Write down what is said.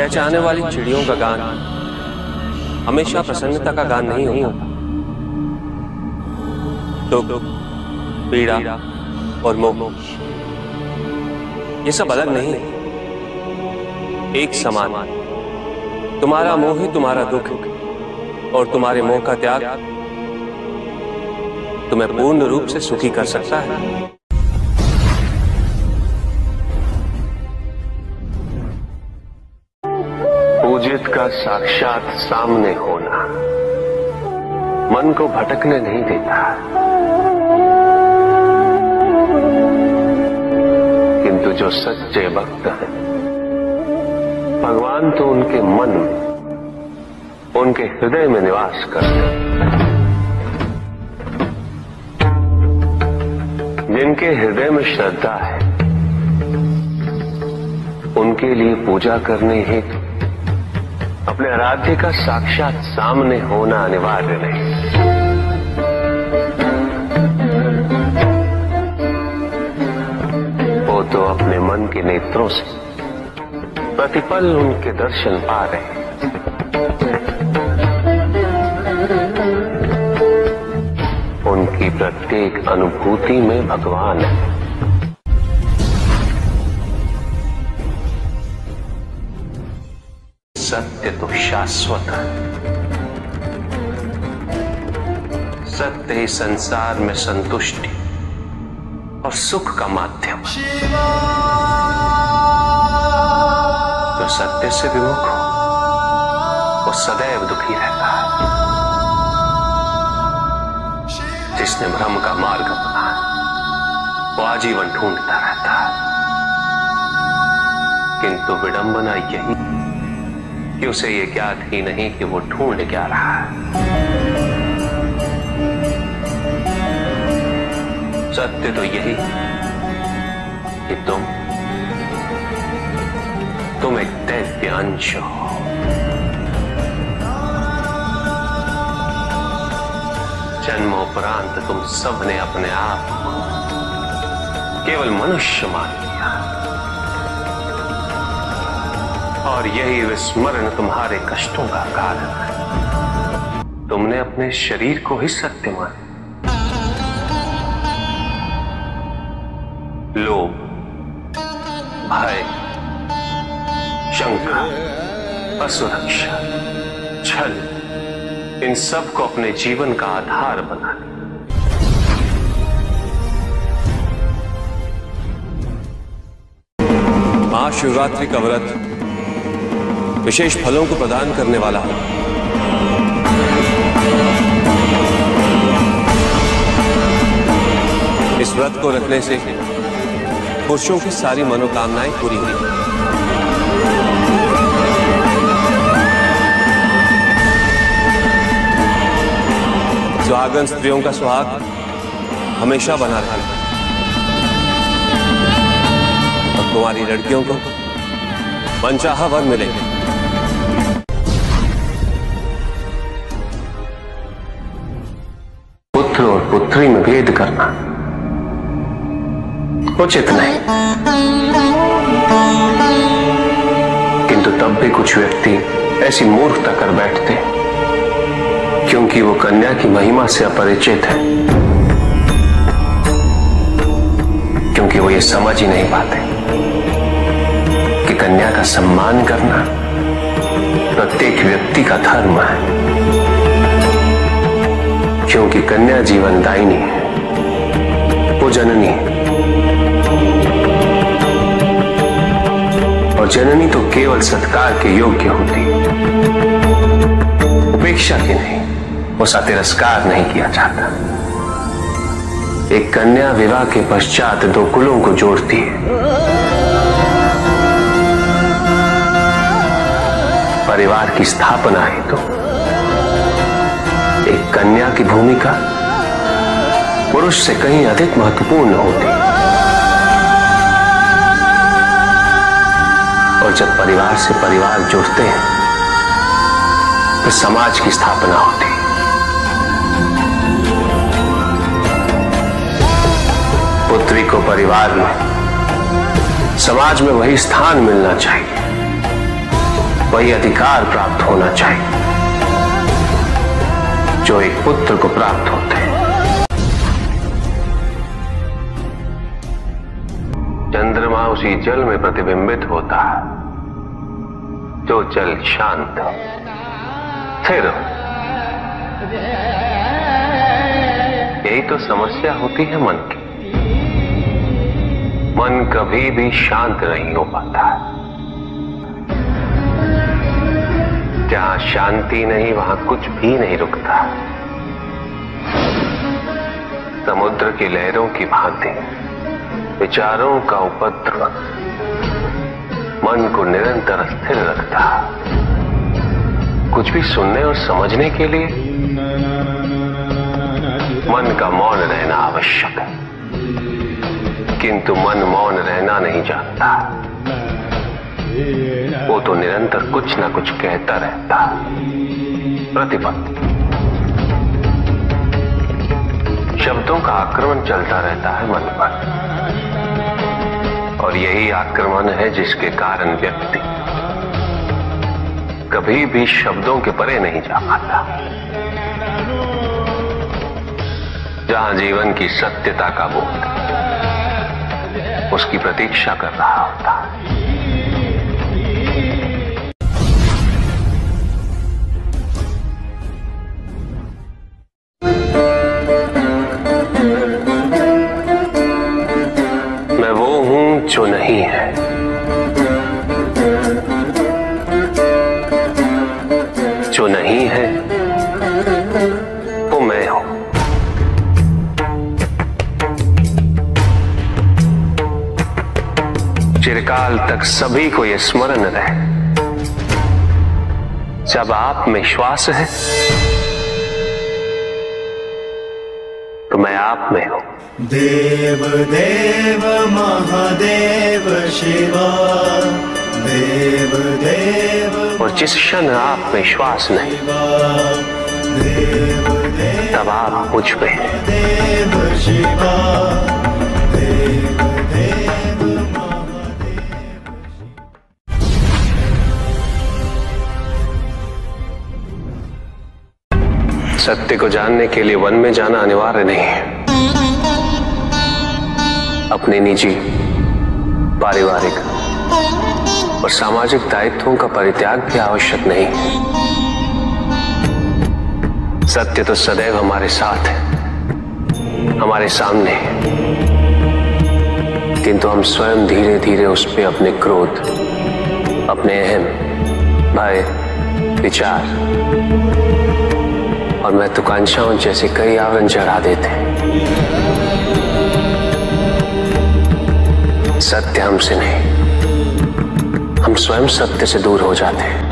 चहचहाने वाली चिड़ियों का गान हमेशा प्रसन्नता का गान नहीं होता। दुख, पीड़ा और मोह ये सब अलग नहीं, एक समान। तुम्हारा मोह ही तुम्हारा दुख और तुम्हारे मोह का त्याग तुम्हें पूर्ण रूप से सुखी कर सकता है। पूजित का साक्षात सामने होना मन को भटकने नहीं देता, किंतु जो सच्चे भक्त हैं भगवान तो उनके मन में, उनके हृदय में निवास करते हैं। जिनके हृदय में श्रद्धा है उनके लिए पूजा करने हेतु अपने आराध्य का साक्षात सामने होना अनिवार्य नहीं। वो तो अपने मन के नेत्रों से प्रतिपल उनके दर्शन पा रहे हैं। उनकी प्रत्येक अनुभूति में भगवान है। सत्य तो शाश्वत है। सत्य ही संसार में संतुष्टि और सुख का माध्यम। जो सत्य से विमुख हो वो सदैव दुखी रहता है। जिसने भ्रम का मार्ग अपना वो आजीवन ढूंढता रहता है, किंतु विडंबना यही कि उसे ये ज्ञात ही नहीं कि वो ढूंढ क्या रहा है। सत्य तो यही कि तुम एक दैत्य अंश हो। जन्मोपरांत तुम सबने अपने आप को केवल मनुष्य मान लिया और यही विस्मरण तुम्हारे कष्टों का कारण है। तुमने अपने शरीर को ही सत्य माना। लोभ, भय, शंका, असुरक्षा, छल इन सब को अपने जीवन का आधार बना लिया। महाशिवरात्रि का व्रत विशेष फलों को प्रदान करने वाला है। इस व्रत को रखने से पुरुषों की सारी मनोकामनाएं पूरी हुई। सुहागन स्त्रियों का सुहाग हमेशा बना रहना और कुंवारी लड़कियों को मनचाहा वर मिलेंगे। पुत्र और पुत्री में भेद करना उचित नहीं, किंतु तब भी कुछ व्यक्ति ऐसी मूर्खता कर बैठते क्योंकि वो कन्या की महिमा से अपरिचित है, क्योंकि वो ये समझ ही नहीं पाते कि कन्या का सम्मान करना प्रत्येक व्यक्ति का धर्म है, क्योंकि कन्या जीवनदायिनी है, वो जननी है और जननी तो केवल सत्कार के योग्य होती है, उपेक्षा की नहीं, उसका तिरस्कार नहीं किया जाता। एक कन्या विवाह के पश्चात दो कुलों को जोड़ती है। परिवार की स्थापना है तो एक कन्या की भूमिका पुरुष से कहीं अधिक महत्वपूर्ण होती है। और जब परिवार से परिवार जुड़ते हैं तो समाज की स्थापना होती है। पुत्री को परिवार में, समाज में वही स्थान मिलना चाहिए वही अधिकार प्राप्त होना चाहिए जो एक पुत्र को प्राप्त होते हैं। चंद्रमा उसी जल में प्रतिबिंबित होता है जो जल शांत स्थिर। यही तो समस्या होती है मन की। मन कभी भी शांत नहीं हो पाता है। जहां शांति नहीं वहां कुछ भी नहीं रुकता। समुद्र की लहरों की भांति विचारों का उपद्रव मन को निरंतर स्थिर रखता। कुछ भी सुनने और समझने के लिए मन का मौन रहना आवश्यक है, किंतु मन मौन रहना नहीं जानता। वो तो निरंतर कुछ ना कुछ कहता रहता, प्रतिपद शब्दों का आक्रमण चलता रहता है मन पर। और यही आक्रमण है जिसके कारण व्यक्ति कभी भी शब्दों के परे नहीं जा पाता। जहां जीवन की सत्यता का बोध उसकी प्रतीक्षा कर रहा होता। मैं वो हूं जो नहीं है, जो नहीं है वो मैं हूं। चिरकाल तक सभी को यह स्मरण रहे, जब आप में श्वास है तो मैं आप में हूं। देव देव महादेव शिवा, देव देव। और जिस क्षण आप में श्वास नहीं देव देव तब आप मुझ पे हैं। देव शिवा, देव देव महादेव। सत्य को जानने के लिए वन में जाना अनिवार्य नहीं है। अपने निजी, पारिवारिक और सामाजिक दायित्वों का परित्याग भी आवश्यक नहीं है। सत्य तो सदैव हमारे साथ है, हमारे सामने है, किंतु हम स्वयं धीरे धीरे उस पे अपने क्रोध, अपने अहम, भय, विचार और महत्वाकांक्षाओं जैसे कई आवरण चढ़ा देते हैं। सत्य हमसे नहीं, हम स्वयं सत्य से दूर हो जाते हैं।